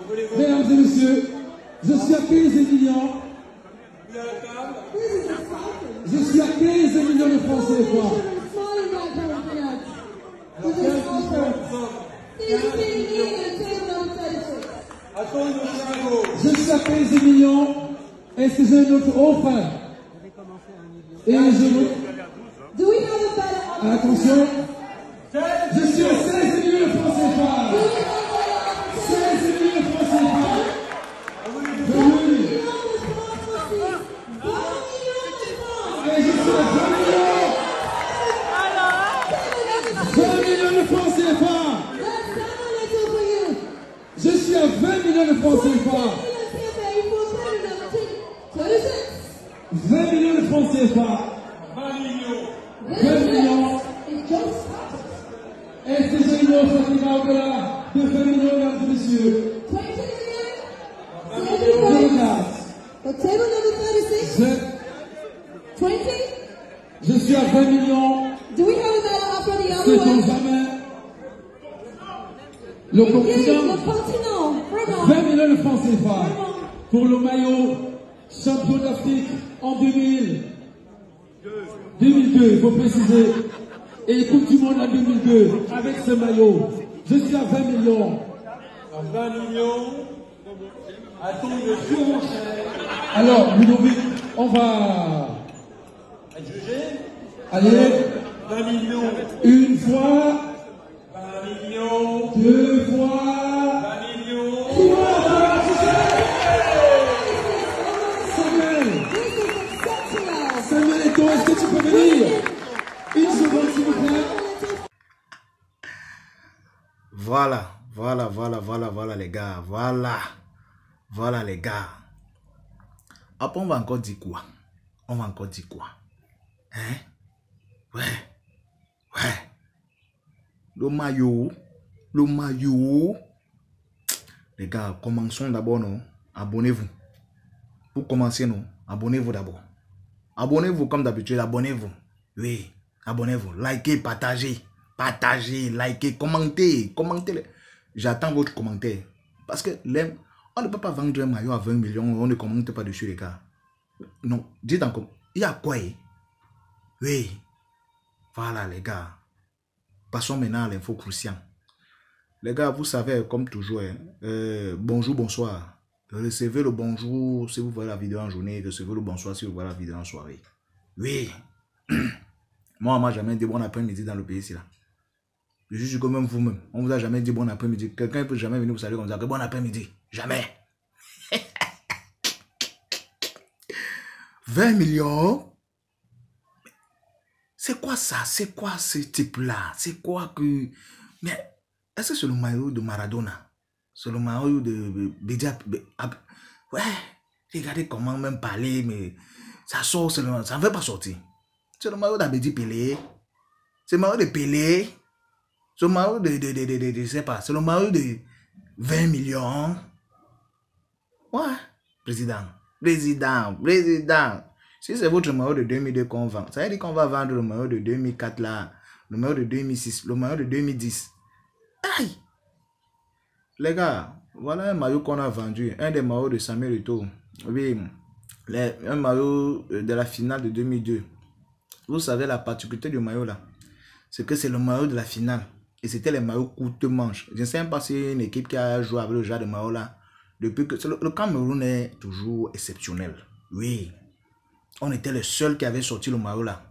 Mesdames et messieurs, je suis à 15 millions. Je suis à 15 millions de francs CFA. Je suis à 15 millions. Est-ce que j'ai une autre offre? Et je... Attention. Je suis à 16 millions de francs CFA. 16 millions de francs CFA. Et je suis à 20 millions. 20 millions de francs CFA. Je suis à 20 millions de francs CFA. 20 millions de francs CFA. 20 millions. Est-ce que j'ai une offre qui va au-delà de 20 millions, mesdames et messieurs? Je regarde. Je suis à 20 millions. C'est jamais. Le continent. 20 millions de francs CFA pour le maillot champion d'Afrique en 2002, il faut préciser. Et Coupe du Monde en 2002 avec ce maillot. Je suis à 20 millions. 20 millions. A-t-on une surenchère? Alors, Ludovic, on va juger. Allez. 20 millions. Une fois. 20 millions. Deux fois. 20 millions. Samuel Eto'o, est-ce que tu peux venir? Une seconde, s'il vous plaît. Voilà les gars. Voilà les gars. Après, on va encore dire quoi? Hein? Ouais. Le maillot. Les gars, commençons d'abord, non? Abonnez-vous. Pour commencer, non? Abonnez-vous d'abord. Abonnez-vous comme d'habitude, abonnez-vous. Oui, abonnez-vous. Likez, partagez, likez, commentez. J'attends votre commentaire. Parce que on ne peut pas vendre un maillot à 20 millions, on ne commente pas dessus, les gars. Non, dites encore, il y a quoi? Oui, voilà, les gars. Passons maintenant à l'info cruciale. Les gars, vous savez, comme toujours, bonjour, bonsoir. Recevez le bonjour si vous voyez la vidéo en journée, recevez le bonsoir si vous voyez la vidéo en soirée. Oui. Moi, on m'a jamais dit bon après-midi dans le pays ici là. Je suis comme même vous-même. On vous a jamais dit bon après-midi. Quelqu'un ne peut jamais venir vous saluer comme ça. Que bon après-midi. Jamais. 20 millions. C'est quoi ça? C'est quoi ce type-là? C'est quoi que... Mais est-ce que c'est le maillot de Maradona? C'est le maillot de Bédia? Ouais. Regardez comment même parler, mais ça sort seulement. Ça ne veut pas sortir. C'est le maillot d'Abedi Pelé. C'est le maillot de Pelé. C'est le maillot je sais pas. C'est le maillot de 20 millions. Ouais. Président. Si c'est votre maillot de 2002 qu'on vend, ça veut dire qu'on va vendre le maillot de 2004 là, le maillot de 2006, le maillot de 2010. Aïe! Les gars, voilà un maillot qu'on a vendu. Un des maillots de Samuel Eto'o. Oui, un maillot de la finale de 2002. Vous savez la particularité du maillot là, c'est que c'est le maillot de la finale. Et c'était les maillots courtes manches. Je ne sais pas si c'est une équipe qui a joué avec le genre de maillot là. Depuis que le Cameroun est toujours exceptionnel. Oui. On était les seuls qui avaient sorti le maillot là.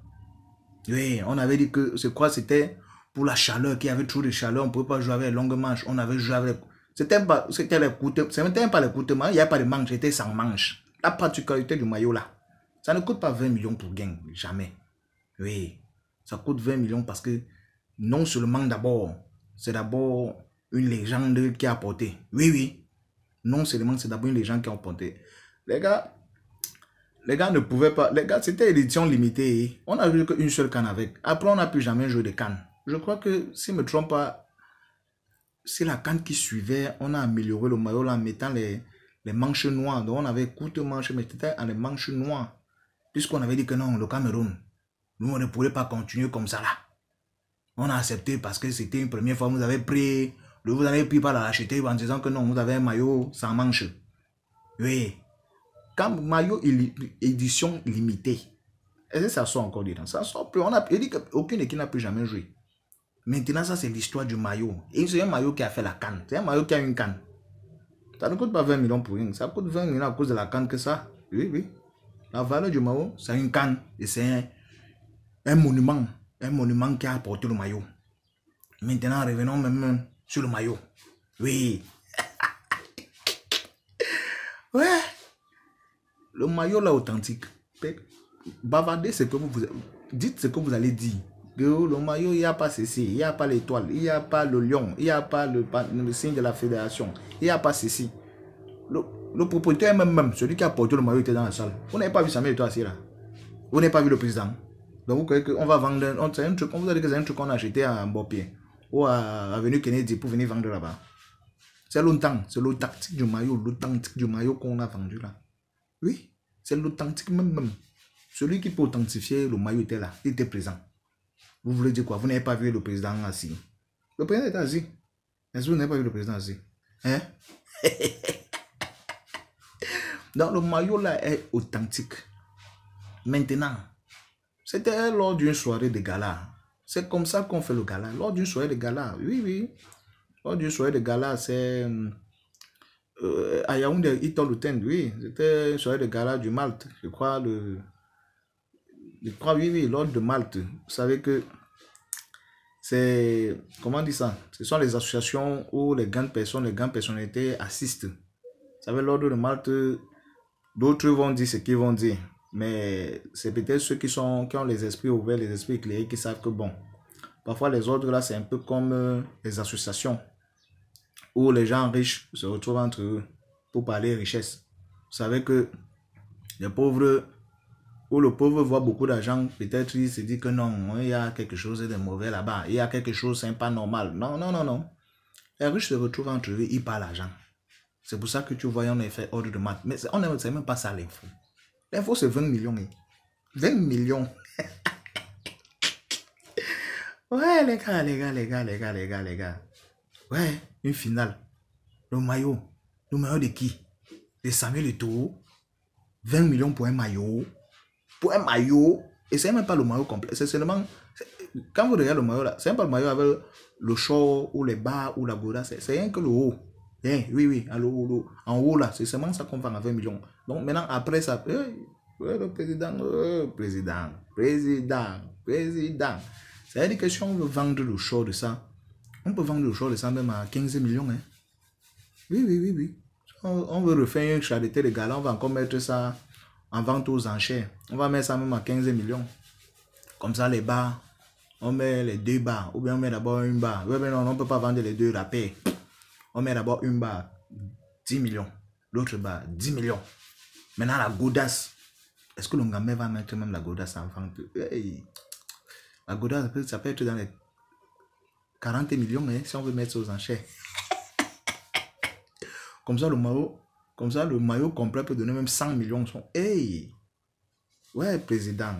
Oui, on avait dit que c'est quoi? C'était pour la chaleur, qu'il y avait trop de chaleur. On ne pouvait pas jouer avec les longues manches. On avait joué avec... C'était les courtes... C'était pas les courtes manches. Il n'y a pas de manches. C'était sans manches. La particularité du maillot là. Ça ne coûte pas 20 millions pour gain. Jamais. Oui. Ça coûte 20 millions parce que non seulement d'abord, c'est d'abord une légende qui a apporté. Oui. Non seulement c'est d'abord une légende qui a apporté. Les gars ne pouvaient pas... Les gars, c'était édition limitée. On a joué qu'une seule canne avec. Après, on n'a plus jamais joué de canne. Je crois que, si je ne me trompe pas, c'est la canne qui suivait. On a amélioré le maillot là, en mettant les manches noires. Donc, on avait courtes manches, mais c'était en les manches noires. Puisqu'on avait dit que non, le Cameroun, nous, on ne pourrait pas continuer comme ça là. On a accepté parce que c'était une première fois. Vous avez pris Vous n'allez plus pas l'acheter en disant que non, vous avez un maillot sans manche. Oui. Quand maillot édition limitée, est-ce que ça sort encore dedans? Ça sort plus. Il dit qu'aucune équipe n'a plus jamais joué. Maintenant, ça c'est l'histoire du maillot. Et c'est un maillot qui a fait la canne. C'est un maillot qui a une canne. Ça ne coûte pas 20 millions pour rien. Ça coûte 20 millions à cause de la canne que ça. Oui, oui. La valeur du maillot, c'est une canne. Et c'est un monument. Un monument qui a apporté le maillot. Maintenant, revenons même sur le maillot. Oui. Ouais. Le maillot là authentique. Bavardez ce que vous dites ce que vous allez dire. Le maillot, il n'y a pas ceci, il n'y a pas l'étoile, il n'y a pas le lion, il n'y a pas le signe de la fédération, il n'y a pas ceci. Le propriétaire même, celui qui a porté le maillot était dans la salle. Vous n'avez pas vu Samuel Eto'o assis là. Vous n'avez pas vu le président. Donc vous croyez qu'on va vendre un truc, on vous a dit que c'est un truc qu'on a acheté à Mbopié ou à Avenue Kennedy pour venir vendre là-bas. C'est longtemps, c'est l'authentique du maillot qu'on a vendu là. Oui, c'est l'authentique même. Celui qui peut authentifier le maillot était là, il était présent. Vous voulez dire quoi? Vous n'avez pas vu le président assis. Le président est assis. Est-ce que vous n'avez pas vu le président assis? Hein? Donc le maillot là est authentique. Maintenant, c'était lors d'une soirée de gala. C'est comme ça qu'on fait le gala. Lors d'une soirée de gala, oui. Lors d'une soirée de gala, c'est... à Yaoundé, oui. C'était une soirée de gala du Malte. Je crois, oui, lors de Malte. Vous savez que c'est... Comment on dit ça? Ce sont les associations où les grandes personnalités assistent. Vous savez, lors de Malte, d'autres vont dire ce qu'ils vont dire. Mais c'est peut-être ceux qui ont les esprits ouverts, les esprits éclairés, qui savent que bon, parfois les autres là, c'est un peu comme les associations où les gens riches se retrouvent entre eux pour parler richesse. Vous savez que les pauvres, où le pauvre voit beaucoup d'argent, peut-être il se dit que non, il y a quelque chose de mauvais là-bas, il y a quelque chose, c'est pas normal. Non. Les riches se retrouvent entre eux, ils parlent d'argent. C'est pour ça que tu vois, on a fait ordre de maths. Mais on ne sait même pas ça l'info. L'info, c'est 20 millions. 20 millions. Ouais, les gars. Ouais, une finale. Le maillot de qui? De Samuel Eto'o. 20 millions pour un maillot. Et c'est même pas le maillot complet. C'est seulement... Quand vous regardez le maillot là, c'est même pas le maillot avec le short ou les bas ou la goda. C'est rien que le haut. Oui. En haut là, c'est seulement ça qu'on vend à 20 millions. Donc maintenant, après ça... le président. C'est-à-dire que si on veut vendre le short de ça, on peut vendre le short de ça même à 15 millions. Hein. Oui. On veut refaire une charité de gala, on va encore mettre ça en vente aux enchères. On va mettre ça même à 15 millions. Comme ça, les bars, on met les 2 bars. Ou bien on met d'abord une barre. Oui, mais non, on ne peut pas vendre les 2 la paix. On met d'abord une barre, 10 millions. L'autre barre, 10 millions. Maintenant, la godasse. Est-ce que le gamin va mettre même la godasse en vente? La godasse, ça peut être dans les 40 millions, hein, si on veut mettre ça aux enchères. Comme ça, le maillot complet peut donner même 100 millions. Ouais, président.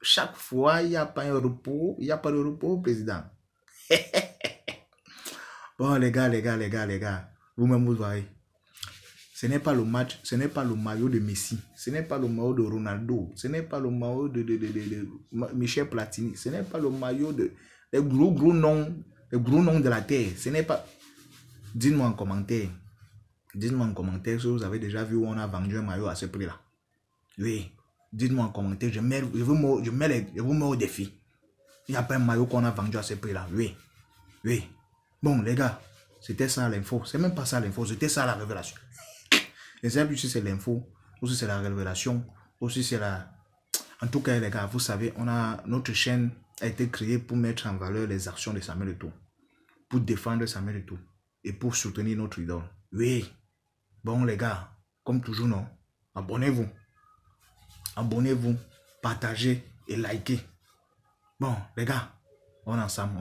Chaque fois, il n'y a pas un repos. Il n'y a pas de repos, président. Bon, les gars. Vous-même, vous voyez. Ce n'est pas le match, ce n'est pas le maillot de Messi, ce n'est pas le maillot de Ronaldo, ce n'est pas le maillot de Michel Platini, ce n'est pas le maillot de les gros noms de la terre. Ce n'est pas. Dites-moi en commentaire si vous avez déjà vu où on a vendu un maillot à ce prix-là. Oui, dites-moi en commentaire, je vous mets au défi. Il n'y a pas un maillot qu'on a vendu à ce prix-là. Oui. Bon, les gars, c'était ça l'info. C'est même pas ça l'info, c'était ça la révélation. Les ailes, si c'est l'info, ou si c'est la révélation, ou si c'est la... En tout cas, les gars, vous savez, notre chaîne a été créée pour mettre en valeur les actions de Samuel Eto'o, pour défendre Samuel Eto'o et pour soutenir notre idole. Oui. Bon, les gars, comme toujours, non. Abonnez-vous, partagez et likez. Bon, les gars, on est ensemble.